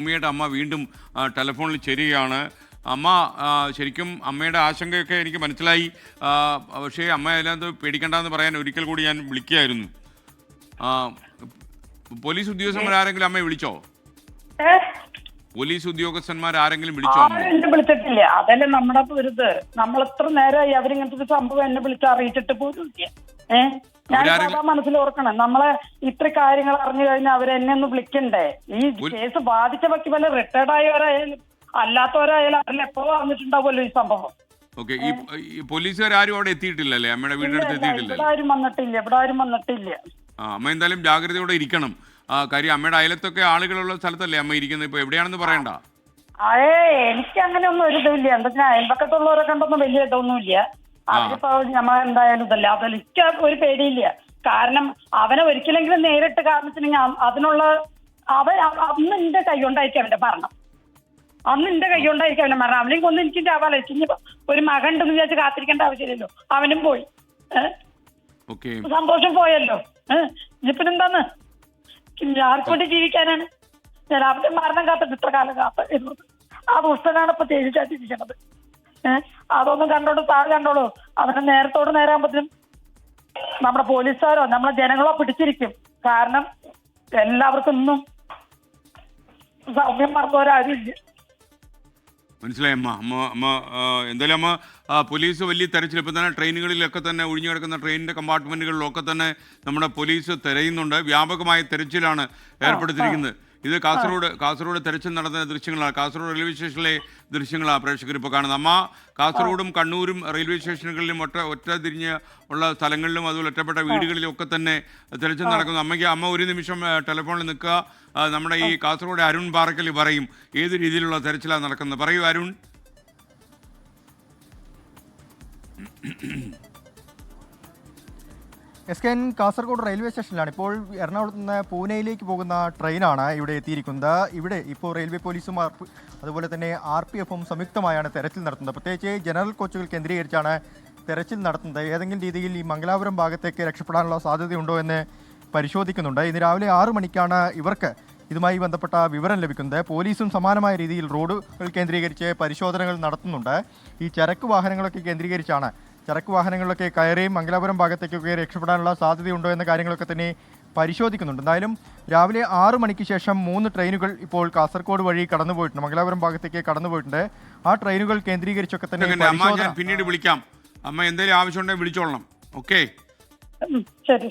ഉമ്മയുടെ അമ്മ വീണ്ടും ടെലിഫോണിൽ ചേരുകയാണ്. അമ്മ, ശരിക്കും അമ്മയുടെ ആശങ്കയൊക്കെ എനിക്ക് മനസ്സിലായി. പക്ഷേ അമ്മ അതിനകത്ത് പേടിക്കണ്ടെന്ന് പറയാൻ ഒരിക്കൽ കൂടി ഞാൻ വിളിക്കുകയായിരുന്നു. പോലീസ് ഉദ്യോഗസ്ഥന്മാരാരെങ്കിലും അമ്മയെ വിളിച്ചോ? പോലീസ് ഉദ്യോഗസ്ഥന്മാർ ആരെങ്കിലും വിളിച്ചോ? എന്നെ വിളിച്ചിട്ടില്ല. അതല്ലേ നമ്മുടെ ഇത്. നമ്മൾ എത്ര നേരമായി അവരിങ്ങനത്തെ ഒരു സംഭവം എന്നെ വിളിച്ച് അറിയിച്ചിട്ട് പോലും ഇല്ല. ഞാൻ മനസ്സിൽ ഓർക്കണം, നമ്മളെ ഇത്ര കാര്യങ്ങൾ അറിഞ്ഞു കഴിഞ്ഞാൽ അവരെന്നെ ഒന്ന് വിളിക്കണ്ടേ? ഈ കേസ് ബാധിച്ച വ്യക്തി വല്ല റിട്ടയർഡ് ആയവരായാലും അല്ലാത്തവരായാലും അവരിൽ എപ്പോഴും അറിഞ്ഞിട്ടുണ്ടാവുമല്ലോ ഈ സംഭവം. ഈ പോലീസുകാർ ആരും അവിടെ എത്തിയിട്ടില്ലല്ലേ? അമ്മയുടെ വീടിനടുത്ത് എത്തിയിട്ടില്ല. ഇവിടെ ആരും വന്നിട്ടില്ല. അമ്മ എന്തായാലും ജാഗ്രതയോടെ ഇരിക്കണം. കാര്യം അമ്മയുടെ അയലത്തൊക്കെ ആളുകളുള്ള സ്ഥലത്തല്ലേ അമ്മ ഇരിക്കുന്നത്. ഇപ്പൊ എവിടെയാണെന്ന് പറയണ്ട. എനിക്ക് അങ്ങനെ ഒന്നും ഒരു ഇതില്ല. എന്താ വെച്ചാൽ അയൽപക്കത്തുള്ളവരെ കണ്ടൊന്നും വലിയ ഇതൊന്നുമില്ല. അതിപ്പോ നമ്മളെന്തായാലും ഇതല്ല. അതെനിക്ക് ഒരു പേടിയില്ല. കാരണം അവനെ ഒരിക്കലെങ്കിലും നേരിട്ട് കാണിച്ചിട്ടുണ്ടെങ്കിൽ അതിനുള്ള അന്ന് എന്റെ കൈ കൊണ്ടായിരിക്കും അവന്റെ മരണം. അവനെയും കൊന്ന് എനിക്ക് ചാവാലോ. ഇനിയിപ്പോ ഒരു മകൻ ഉണ്ടെന്ന് വിചാരിച്ച് കാത്തിരിക്കേണ്ട ആവശ്യമില്ലല്ലോ. അവനും പോയി, സന്തോഷം പോയല്ലോ. ഇനിയിപ്പിനെന്താന്ന് ആർക്കും വേണ്ടി ജീവിക്കാനാണ് ഞാൻ അവന്റെ മരണം കാത്തിട്ട് ഇത്ര കാലം കാത്തിരുന്നത്. ആ ദുഷ്ടനാണ് ഇപ്പൊ തേടിച്ചാട്ടിരിക്കണത്. അതൊന്നും കണ്ടോളൂ, താഴെ കണ്ടോളൂ. അവനെ നേരത്തോട് നേരാകുമ്പോഴത്തേനും നമ്മുടെ പോലീസുകാരോ നമ്മളെ ജനങ്ങളോ പിടിച്ചിരിക്കും. കാരണം എല്ലാവർക്കും ഒന്നും സൗമ്യം മറന്നവരാരും ഇല്ല. മനസ്സിലായി അമ്മ. എന്തായാലും അമ്മ, പോലീസ് വലിയ തെരച്ചിൽ ഇപ്പം തന്നെ ട്രെയിനുകളിലൊക്കെ തന്നെ ഒഴിഞ്ഞു കിടക്കുന്ന ട്രെയിനിൻ്റെ കമ്പാർട്ട്മെൻറ്റുകളിലൊക്കെ തന്നെ നമ്മുടെ പോലീസ് തിരയുന്നുണ്ട്. വ്യാപകമായ തെരച്ചിലാണ് ഏർപ്പെടുത്തിയിരിക്കുന്നത്. ഇത് കാസർഗോഡ് തെരച്ചിൽ നടന്ന ദൃശ്യങ്ങളാണ്. കാസർഗോഡ് റെയിൽവേ സ്റ്റേഷനിലെ ദൃശ്യങ്ങളാണ് പ്രേക്ഷകർ ഇപ്പോൾ കാണുന്നത്. അമ്മ, കാസർഗോഡും കണ്ണൂരും റെയിൽവേ സ്റ്റേഷനുകളിലും ഒറ്റ തിരിഞ്ഞ് ഉള്ള സ്ഥലങ്ങളിലും അതുപോലെ ഒറ്റപ്പെട്ട വീടുകളിലും ഒക്കെ തന്നെ തെരച്ചിൽ നടക്കുന്നു. അമ്മ ഒരു നിമിഷം ടെലിഫോണിൽ നിൽക്കുക. നമ്മുടെ ഈ കാസർഗോഡ് അരുൺ പാറക്കൽ പറയും ഏത് രീതിയിലുള്ള തെരച്ചിലാണ് നടക്കുന്നത്. പറയൂ അരുൺ. SKN കാസർഗോഡ് റെയിൽവേ സ്റ്റേഷനിലാണ്. ഇപ്പോൾ എറണാകുളത്ത് നിന്ന് പൂനെയിലേക്ക് പോകുന്ന ട്രെയിനാണ് ഇവിടെ എത്തിയിരിക്കുന്നത്. ഇവിടെ ഇപ്പോൾ റെയിൽവേ പോലീസും അതുപോലെ തന്നെ RPFും സംയുക്തമായാണ് തെരച്ചിൽ നടത്തുന്നത്. പ്രത്യേകിച്ച് ജനറൽ കോച്ചുകൾ കേന്ദ്രീകരിച്ചാണ് തെരച്ചിൽ നടത്തുന്നത്. ഏതെങ്കിലും രീതിയിൽ ഈ മംഗലാപുരം ഭാഗത്തേക്ക് രക്ഷപ്പെടാനുള്ള സാധ്യതയുണ്ടോ എന്ന് പരിശോധിക്കുന്നുണ്ട്. ഇന്ന് രാവിലെ 6 മണിക്കാണ് ഇവർക്ക് ഇതുമായി ബന്ധപ്പെട്ട വിവരം ലഭിക്കുന്നത്. പോലീസും സമാനമായ രീതിയിൽ റോഡുകൾ കേന്ദ്രീകരിച്ച് പരിശോധനകൾ നടത്തുന്നുണ്ട്. ഈ ചരക്ക് വാഹനങ്ങളൊക്കെ കേന്ദ്രീകരിച്ചാണ് ചരക്ക് വാഹനങ്ങളിലൊക്കെ കയറിയും മംഗലാപുരം ഭാഗത്തേക്കൊക്കെ രക്ഷപ്പെടാനുള്ള സാധ്യതയുണ്ടോ എന്ന കാര്യങ്ങളൊക്കെ തന്നെ പരിശോധിക്കുന്നുണ്ട്. എന്തായാലും രാവിലെ 6 മണിക്ക് ശേഷം 3 ട്രെയിനുകൾ ഇപ്പോൾ കാസർഗോഡ് വഴി കടന്നുപോയിട്ടുണ്ട്, മംഗലാപുരം ഭാഗത്തേക്ക് കടന്നുപോയിട്ടുണ്ട്. ആ ട്രെയിനുകൾ കേന്ദ്രീകരിച്ചൊക്കെ തന്നെ പിന്നീട് വിളിക്കാം. അമ്മ എന്തെങ്കിലും ആവശ്യമുണ്ടെങ്കിൽ വിളിച്ചോളണം. ഓക്കെ, ശരി.